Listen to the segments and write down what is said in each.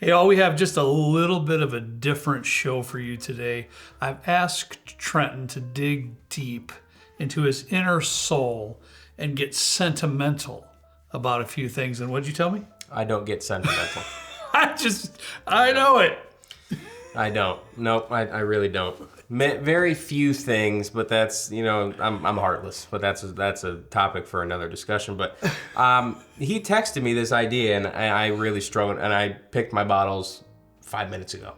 Hey, all we have just a little bit of a different show for you today. I've asked Trenton to dig deep into his inner soul and get sentimental about a few things. And what'd you tell me? I don't get sentimental. I know it. I don't. Nope, I really don't. Very few things, but that's, I'm heartless. But that's a topic for another discussion. But he texted me this idea, and I really struggled, and I picked my bottles 5 minutes ago.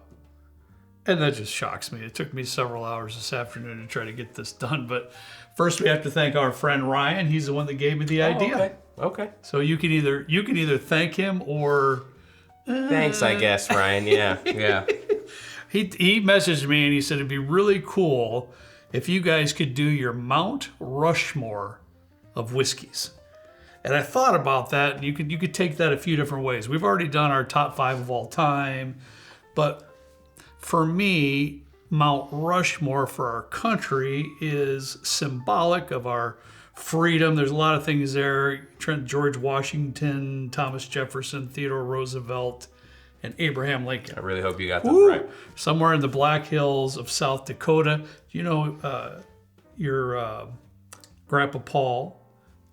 And that just shocks me. It took me several hours this afternoon to try to get this done. But first we have to thank our friend Ryan. He's the one that gave me the idea. Okay. So you can either thank him or... Thanks, I guess, Ryan. Yeah. He messaged me and he said it'd be really cool if you guys could do your Mount Rushmore of whiskeys. And I thought about that, and you could take that a few different ways. We've already done our top 5 of all time, but for me, Mount Rushmore for our country is symbolic of our freedom. There's a lot of things there. George Washington, Thomas Jefferson, Theodore Roosevelt, and Abraham Lincoln. I really hope you got those right. Somewhere in the Black Hills of South Dakota. You know, your Grandpa Paul,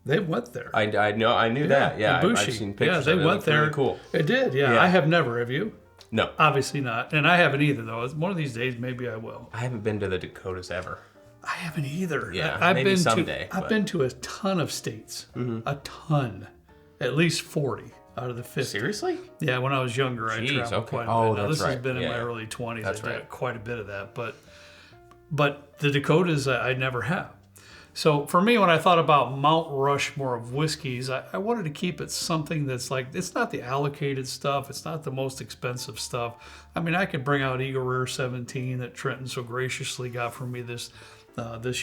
they went there. I knew that. Yeah, I've seen pictures. Yeah, they of it. went there. Really cool. It did. Yeah, I have never. Have you? No, obviously not. And I haven't either, though. One of these days, maybe I will. I haven't been to the Dakotas ever. I haven't either. Yeah, maybe someday. I've been to a ton of states. A ton. At least 40 out of the 50. Seriously? Yeah, when I was younger, I traveled quite a bit. Oh, now, that's this right. has been in my early 20s. That's I did right. quite a bit of that. But the Dakotas, I never have. So for me, when I thought about Mount Rushmore of whiskeys, I wanted to keep it something that's like, it's not the allocated stuff. It's not the most expensive stuff. I mean, I could bring out Eagle Rare 17 that Trenton so graciously got for me this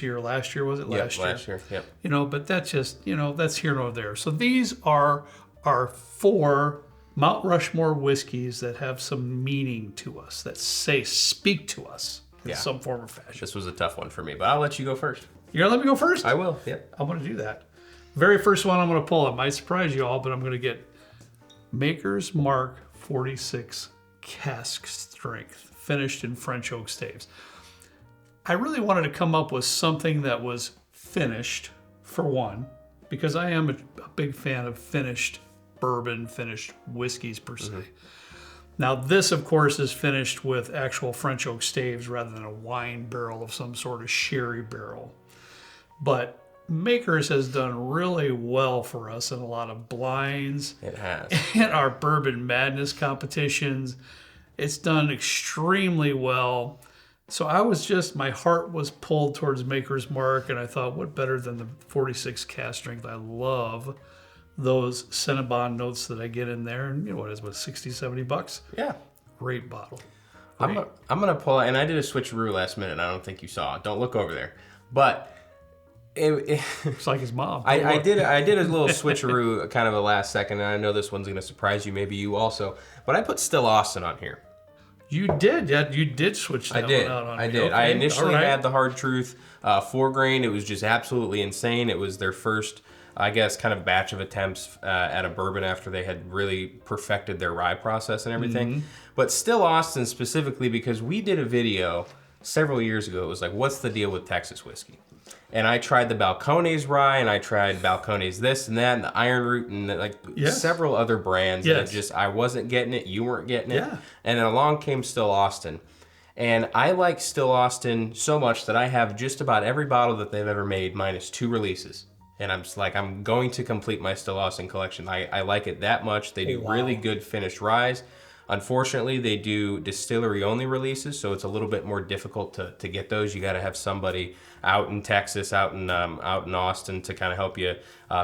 year. Last year, was it? Last year. Yep. You know, but that's just, that's here nor there. So these are our 4 Mount Rushmore whiskeys that have some meaning to us, that speak to us in some form or fashion. This was a tough one for me, but I'll let you go first. You're going to let me go first? I will, yep. I'm going to do that. Very first one I'm going to pull. It might surprise you all, but I'm going to get Maker's Mark 46 cask strength, finished in French oak staves. I really wanted to come up with something that was finished, for one, because I am a big fan of finished bourbon, finished whiskeys per se. Now this, of course, is finished with actual French oak staves rather than a wine barrel of some sort of sherry barrel. But Makers has done really well for us in a lot of blinds. It has. And our Bourbon Madness competitions. It's done extremely well. So my heart was pulled towards Maker's Mark, and I thought, what better than the 46 cask strength? I love those Cinnabon notes that I get in there. And what is it, $60-$70? Yeah. Great bottle. Great. I'm going to pull out, and I did a switcheroo last minute. I don't think you saw it. Don't look over there. But it's like his mom. I did a little switcheroo kind of a last second, and I know this one's going to surprise you, maybe you also. But I put Still Austin on here. You did, yeah. You did switch that one out on me. I did. Okay. I initially had the Hard Truth 4 grain. It was just absolutely insane. It was their first, I guess, kind of batch of attempts at a bourbon after they had really perfected their rye process and everything. But Still Austin specifically, because we did a video several years ago. It was like, what's the deal with Texas whiskey? And I tried the Balcones rye, and I tried Balcones this and that, and the Iron Root, and several other brands. That I wasn't getting it, you weren't getting it. Yeah. And then along came Still Austin. And I like Still Austin so much that I have just about every bottle that they've ever made minus 2 releases. And I'm just like, I'm going to complete my Still Austin collection. I like it that much. They do really good finished ryes. Unfortunately, they do distillery-only releases, so it's a little bit more difficult to get those. You got to have somebody out in Texas, out in Austin, to kind of help you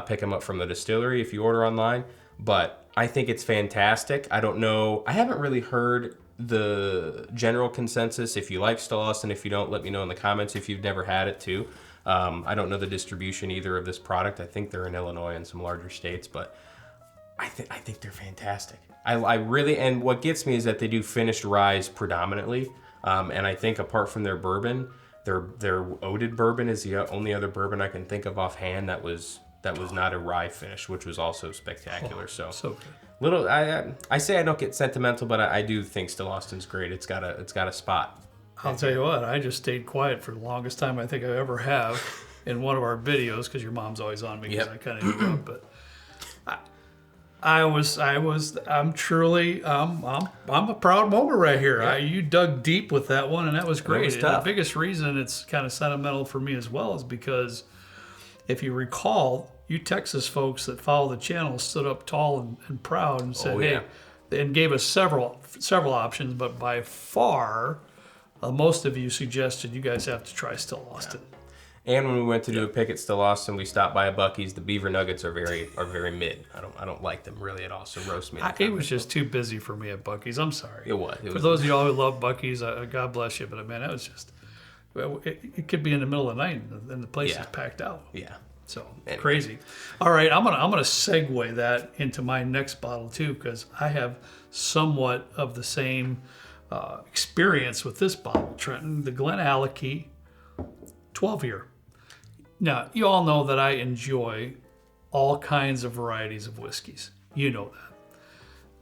pick them up from the distillery if you order online. But I think it's fantastic. I don't know. I haven't really heard the general consensus. If you like Still Austin, if you don't, let me know in the comments if you've never had it too. I don't know the distribution either of this product. I think they're in Illinois and some larger states, but I think they're fantastic. I really, and what gets me is that they do finished ryes predominantly, and I think apart from their bourbon, their oated bourbon is the only other bourbon I can think of offhand that was not a rye finish, which was also spectacular. So good. I say I don't get sentimental, but I do think Still Austin's great. It's got a spot. I'll tell you what, I just stayed quiet for the longest time I think I ever have in one of our videos because your mom's always on me because I kind of interrupt. But I'm a proud moment right here. Yeah. You dug deep with that one, and that was great. was And tough. the biggest reason it's kind of sentimental for me as well is because if you recall, you Texas folks that follow the channel stood up tall and proud and said, hey, and gave us several options, but by far, most of you suggested you guys have to try Still Austin. And when we went to do a pick at Still Austin, we stopped by a Buc-ee's. The beaver nuggets are very mid. I don't like them really at all. So roast me. It was just too busy for me at Buc-ee's. I'm sorry. It was. For those of y'all who love Buc-ee's, God bless you. But man, that was just. It could be in the middle of the night and the place is packed out. Yeah. So crazy. All right, I'm gonna segue that into my next bottle too because I have somewhat of the same experience with this bottle, Trenton. The Glen Alecky 12-year. Now, you all know that I enjoy all kinds of varieties of whiskeys. You know that.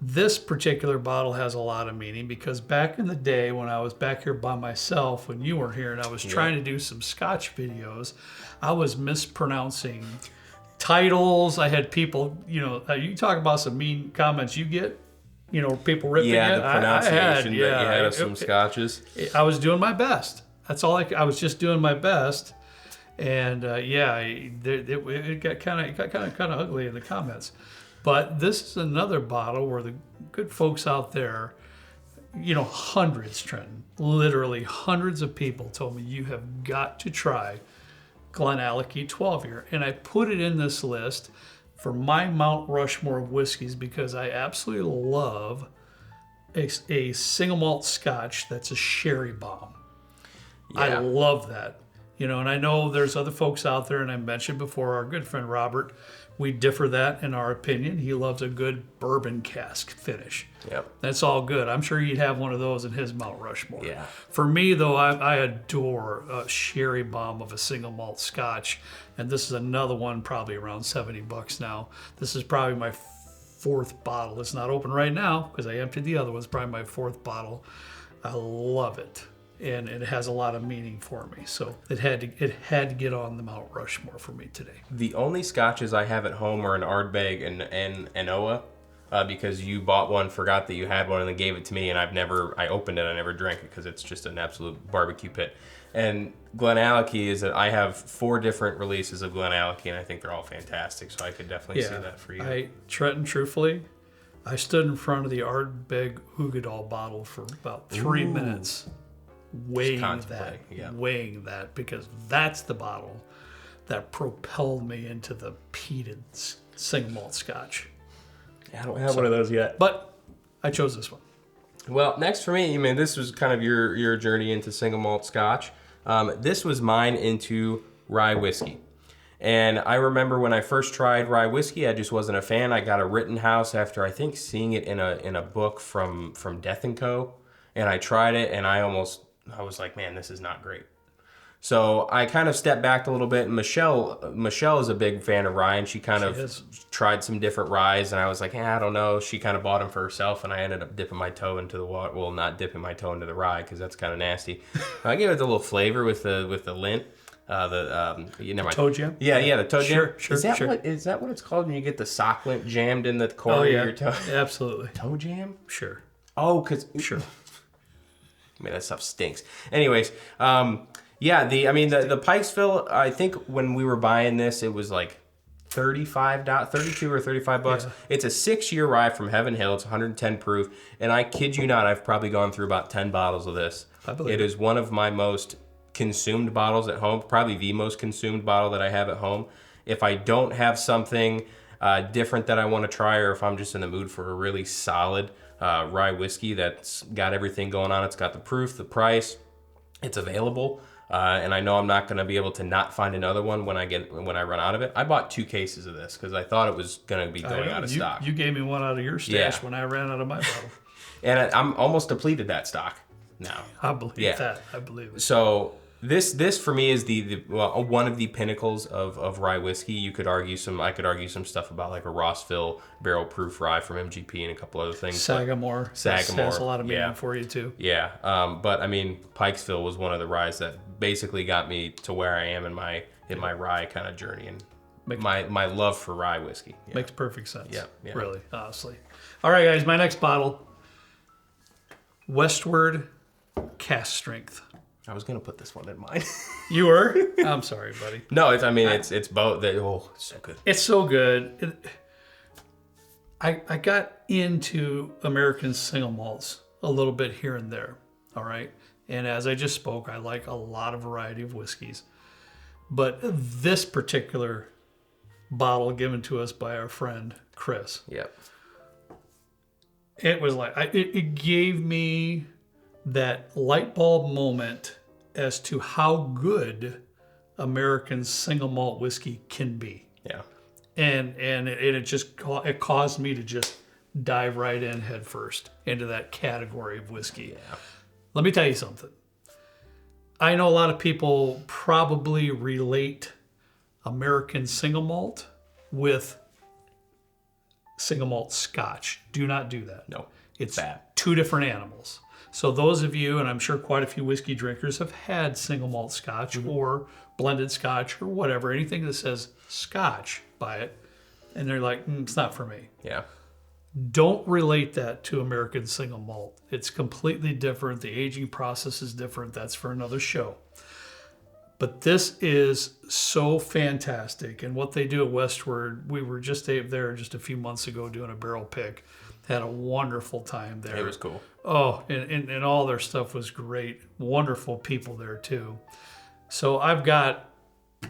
This particular bottle has a lot of meaning because back in the day when I was back here by myself, when you were here and I was trying to do some Scotch videos, I was mispronouncing titles. I had people, you talk about some mean comments you get, people ripping Yeah, it. the pronunciation that you had of some scotches. I was doing my best. That's all I was just doing my best. And it got kind of ugly in the comments. But this is another bottle where the good folks out there, hundreds, Trenton, literally hundreds of people told me you have got to try Glen Alecky 12-year. And I put it in this list for my Mount Rushmore of whiskeys because I absolutely love a single malt Scotch that's a sherry bomb. Yeah. I love that. And I know there's other folks out there, and I mentioned before, our good friend Robert, we differ that in our opinion. He loves a good bourbon cask finish. Yep. That's all good. I'm sure he'd have one of those in his Mount Rushmore. Yeah. For me, though, I adore a sherry bomb of a single malt Scotch, and this is another one probably around $70 now. This is probably my fourth bottle. It's not open right now because I emptied the other one. It's probably my fourth bottle. I love it. And it has a lot of meaning for me. So it had to get on the Mount Rushmore for me today. The only scotches I have at home are an Ardbeg and Oa, because you bought one, forgot that you had one, and then gave it to me, and I opened it, I never drank it because it's just an absolute barbecue pit. And Glen Alecky I have 4 different releases of Glen Alecky, and I think they're all fantastic, so I could definitely see that for you. Trenton, truthfully, I stood in front of the Ardbeg Hoogadal bottle for about 3 minutes. Weighing that because that's the bottle that propelled me into the peated single malt Scotch. I don't have one of those yet, but I chose this one. Well, next for me, this was kind of your journey into single malt Scotch. This was mine into rye whiskey. And I remember when I first tried rye whiskey, I just wasn't a fan. I got a Rittenhouse after I think seeing it in a book from Death & Co. And I tried it, and I was like, man, this is not great. So I kind of stepped back a little bit, and Michelle is a big fan of rye, and she tried some different ryes, and I was like, I don't know. She kind of bought them for herself, and I ended up dipping my toe into the water. Well, not dipping my toe into the rye because that's kind of nasty. I gave it a little flavor with the lint. Toe jam? Yeah, the toe jam. Sure. Is that what it's called when you get the sock lint jammed in the corner of your toe? Absolutely. Toe jam? Sure. Oh, sure. Man, that stuff stinks. Anyways, the Pikesville, I think when we were buying this, it was like $32 or $35. Yeah. It's a 6-year rye from Heaven Hill. It's 110 proof. And I kid you not, I've probably gone through about 10 bottles of this. It is one of my most consumed bottles at home, probably the most consumed bottle that I have at home. If I don't have something different that I want to try, or if I'm just in the mood for a really solid rye whiskey that's got everything going on. It's got the proof, the price, it's available, and I know I'm not going to be able to not find another one when I run out of it. I bought 2 cases of this because I thought it was going to be going out of stock. You gave me one out of your stash when I ran out of my bottle. And I'm almost depleted that stock now. I believe that. I believe it. So This for me is well, one of the pinnacles of rye whiskey. I could argue some stuff about like a Rossville barrel proof rye from MGP and a couple other things. Sagamore has a lot of meaning for you too. Yeah, but I mean, Pikesville was one of the ryes that basically got me to where I am in my rye kind of journey and my love for rye whiskey. Yeah. Makes perfect sense. Yeah. Really, honestly. All right, guys, my next bottle, Westward Cask Strength. I was gonna put this one in mine. You were? I'm sorry, buddy. No, it's both. It's so good. It's so good. I got into American single malts a little bit here and there. All right, and as I just spoke, I like a lot of variety of whiskeys, but this particular bottle given to us by our friend Chris. Yep. It was like it gave me that light bulb moment as to how good American single malt whiskey can be. Yeah. And it caused me to just dive right in head first into that category of whiskey. Yeah. Let me tell you something. I know a lot of people probably relate American single malt with single malt scotch. Do not do that. No. It's bad. Two different animals. So those of you, and I'm sure quite a few whiskey drinkers have had single malt scotch or blended scotch or whatever, anything that says scotch by it, and they're like, it's not for me. Yeah. Don't relate that to American single malt. It's completely different. The aging process is different. That's for another show. But this is so fantastic. And what they do at Westward, we were just there just a few months ago doing a barrel pick. Had a wonderful time there. It was cool. Oh, and all their stuff was great. Wonderful people there too. So I've got,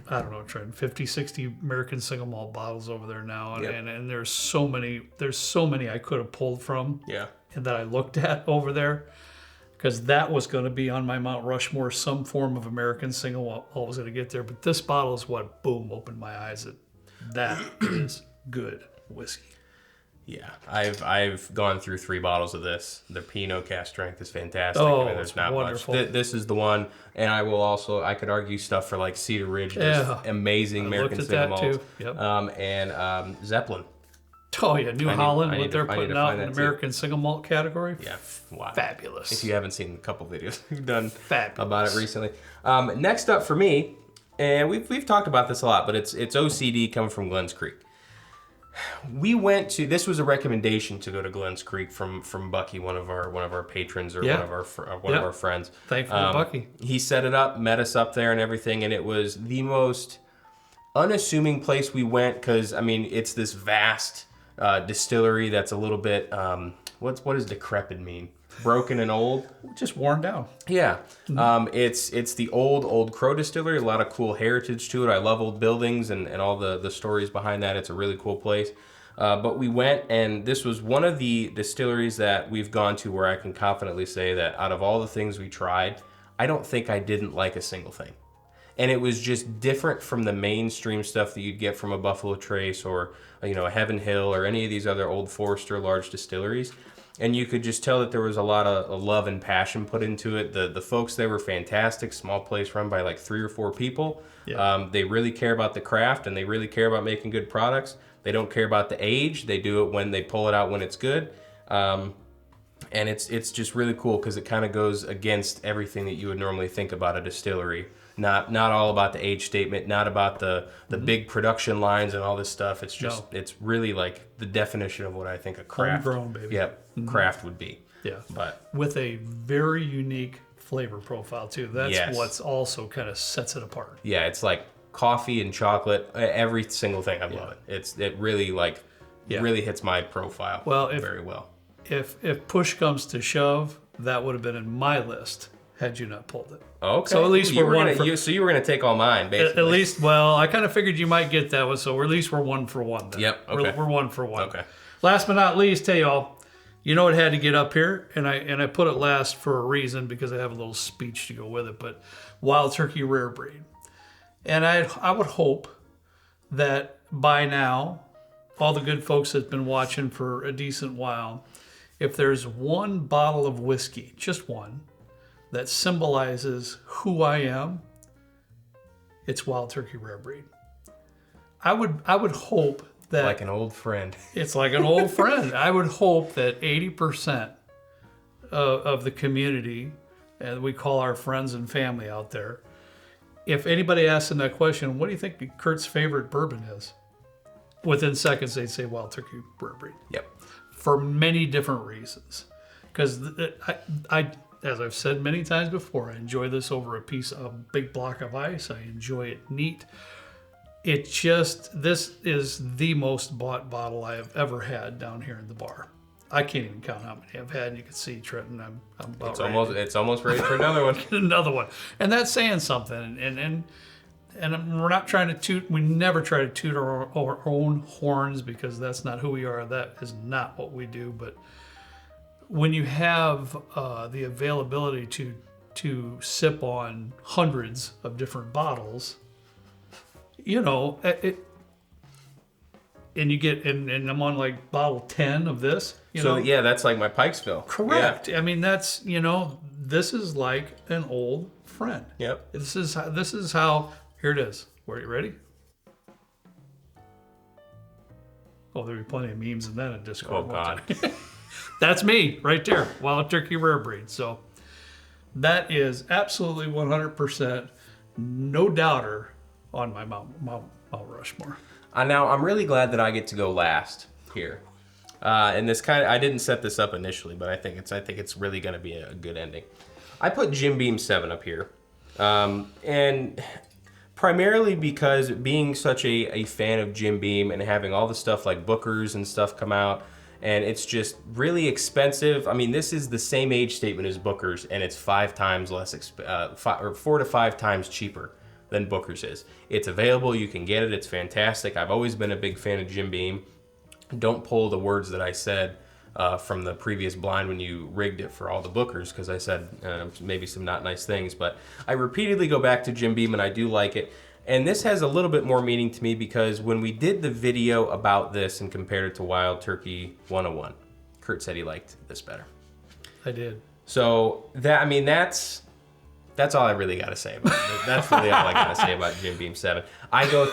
I don't know, Trent, 50, 60 American single malt bottles over there now. And, Yep. and there's so many I could have pulled from. Yeah. And that I looked at over there. Because that was going to be on my Mount Rushmore, some form of American single malt was going to get there. But this bottle is what, boom, opened my eyes. That is good whiskey. Yeah, I've gone through 3 bottles of this. The Pinot Cask Strength is fantastic. Oh, I mean, there's not wonderful. much. This is the one, and I could argue stuff for like Cedar Ridge, just amazing American single malt. Yep. And Zeppelin. Oh yeah, New Holland, what they're I need putting to out find in that American single malt category. Yeah, wow. Fabulous. If you haven't seen a couple videos we've done Fabulous. about it recently. Next up for me, and we've talked about this a lot, but it's OCD coming from Glens Creek. We went to, this was a recommendation to go to Glens Creek from Bucky, one of our patrons or one of our friends. Thankful to Bucky. He set it up, met us up there and everything, and it was the most unassuming place we went because I mean it's this vast distillery that's a little bit what does decrepit mean? Broken and old? Just worn down. Yeah. It's the old Crow distillery. A lot of cool heritage to it. I love old buildings and all the stories behind that. It's a really cool place. But we went, and this was one of the distilleries that we've gone to where I can confidently say that out of all the things we tried, I don't think I didn't like a single thing. And it was just different from the mainstream stuff that you'd get from a Buffalo Trace or a Heaven Hill or any of these other Old Forester large distilleries. And you could just tell that there was a lot of love and passion put into it. The folks there were fantastic. Small place run by like 3 or 4 people. Yeah. They really care about the craft and they really care about making good products. They don't care about the age. They do it when they pull it out when it's good. And it's just really cool because it kind of goes against everything that you would normally think about a distillery. Not all about the age statement, not about the big production lines and all this stuff. It's just it's really like the definition of what I think a craft, homegrown, baby. Yep, craft would be. Yeah, but with a very unique flavor profile too. That's what's also kind of sets it apart. Yeah, it's like coffee and chocolate. Every single thing, I love it. It really really hits my profile. Very well. If push comes to shove, that would have been in my list had you not pulled it. Okay. So at least we're one for... So you were going to take all mine, basically. At least, well, I kind of figured you might get that one, so at least we're 1 for 1 then. Yep, okay. We're 1 for 1. Okay. Last but not least, hey y'all, you know it had to get up here, and I put it last for a reason because I have a little speech to go with it, but Wild Turkey Rare Breed. And I would hope that by now, all the good folks that's been watching for a decent while, if there's one bottle of whiskey, just one, that symbolizes who I am, it's Wild Turkey Rare Breed. I would hope that Like an old friend. it's like an old friend. I would hope that 80% of the community, and we call our friends and family out there, if anybody asks them that question, what do you think Kurt's favorite bourbon is? Within seconds, they'd say Wild Turkey Rare Breed. Yep. For many different reasons. Because I, as I've said many times before, I enjoy this over a big block of ice. I enjoy it neat. This is the most bought bottle I have ever had down here in the bar. I can't even count how many I've had. And you can see, Trenton, I'm about It's almost ready for another one. another one. And that's saying something. And we're not trying to toot. We never try to toot our own horns, because that's not who we are. That is not what we do. But when you have the availability to sip on hundreds of different bottles, you know, and you get, and I'm on like bottle 10 of this. You know? Yeah, that's like my Pikesville. Correct. Yeah. I mean, that's, this is like an old friend. Yep. This is how, here it is. Are you ready? Oh, there'll be plenty of memes in that in Discord. Oh, God. That's me right there. Wild Turkey Rare Breed. So that is absolutely 100% no doubter on my Mount Rushmore. Now, I'm really glad that I get to go last here. And this I didn't set this up initially, but I think it's really going to be a good ending. I put Jim Beam 7 up here. And primarily because being such a fan of Jim Beam and having all the stuff like Booker's and stuff come out, and it's just really expensive. I mean, this is the same age statement as Booker's, and it's 5 times less, 4 to 5 times cheaper than Booker's is. It's available, you can get it, it's fantastic. I've always been a big fan of Jim Beam. Don't pull the words that I said from the previous blind when you rigged it for all the Bookers, because I said maybe some not nice things, but I repeatedly go back to Jim Beam and I do like it. And this has a little bit more meaning to me because when we did the video about this and compared it to Wild Turkey 101, Kurt said he liked this better. I did. So that's all I really got to say about it. That's really all I got to say about Jim Beam 7. I go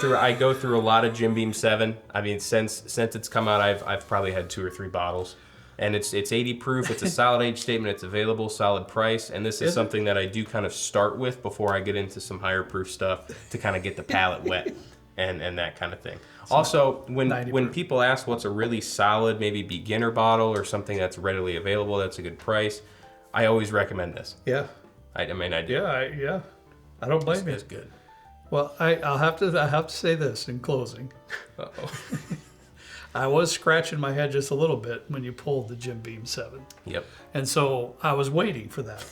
through a lot of Jim Beam 7. I mean, since it's come out, I've probably had 2 or 3 bottles. And it's 80 proof. It's a solid age statement. It's available, solid price. And this is something that I do kind of start with before I get into some higher proof stuff to kind of get the palate wet and that kind of thing. Also, when people ask what's a really solid, maybe beginner bottle or something that's readily available, that's a good price, I always recommend this. Yeah. I mean, I do. Yeah. I don't blame you. It's good. Well, I have to say this in closing. Uh-oh. I was scratching my head just a little bit when you pulled the Jim Beam 7. Yep. And so I was waiting for that.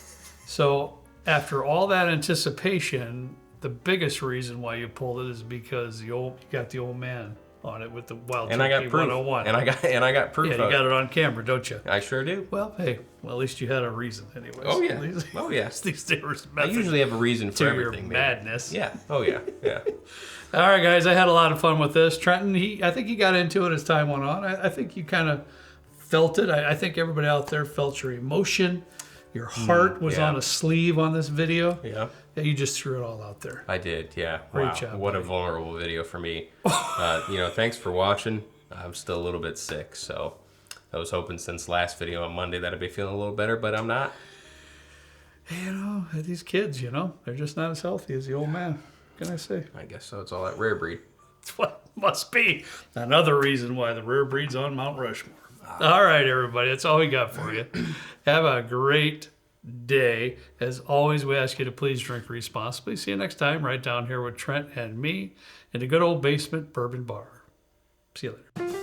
So after all that anticipation, the biggest reason why you pulled it is because you got the old man on it with the Wild And I got Turkey proof. 101. And I got proof. Yeah, you got it on camera, don't you? I sure do. Well, hey, at least you had a reason, anyways. Oh yeah. At least, Oh yeah. there was I usually have a reason for to everything. your maybe. madness. Yeah. Oh yeah. Yeah. All right, guys, I had a lot of fun with this. Trenton, I think he got into it as time went on. I think you kind of felt it. I think everybody out there felt your emotion. Your heart was on a sleeve on this video. Yeah. You just threw it all out there. I did. Yeah. Great Wow. job, What buddy. a vulnerable video for me. Thanks for watching. I'm still a little bit sick, so I was hoping since last video on Monday that I'd be feeling a little better, but I'm not. These kids, they're just not as healthy as the old man. What can I say? I guess so. It's all that rare breed. It's what must be another reason why the rare breed's on Mount Rushmore. All right, everybody, that's all we got for you. Have a great day. As always, we ask you to please drink responsibly. See you next time right down here with Trent and me in the good old basement bourbon bar. See you later.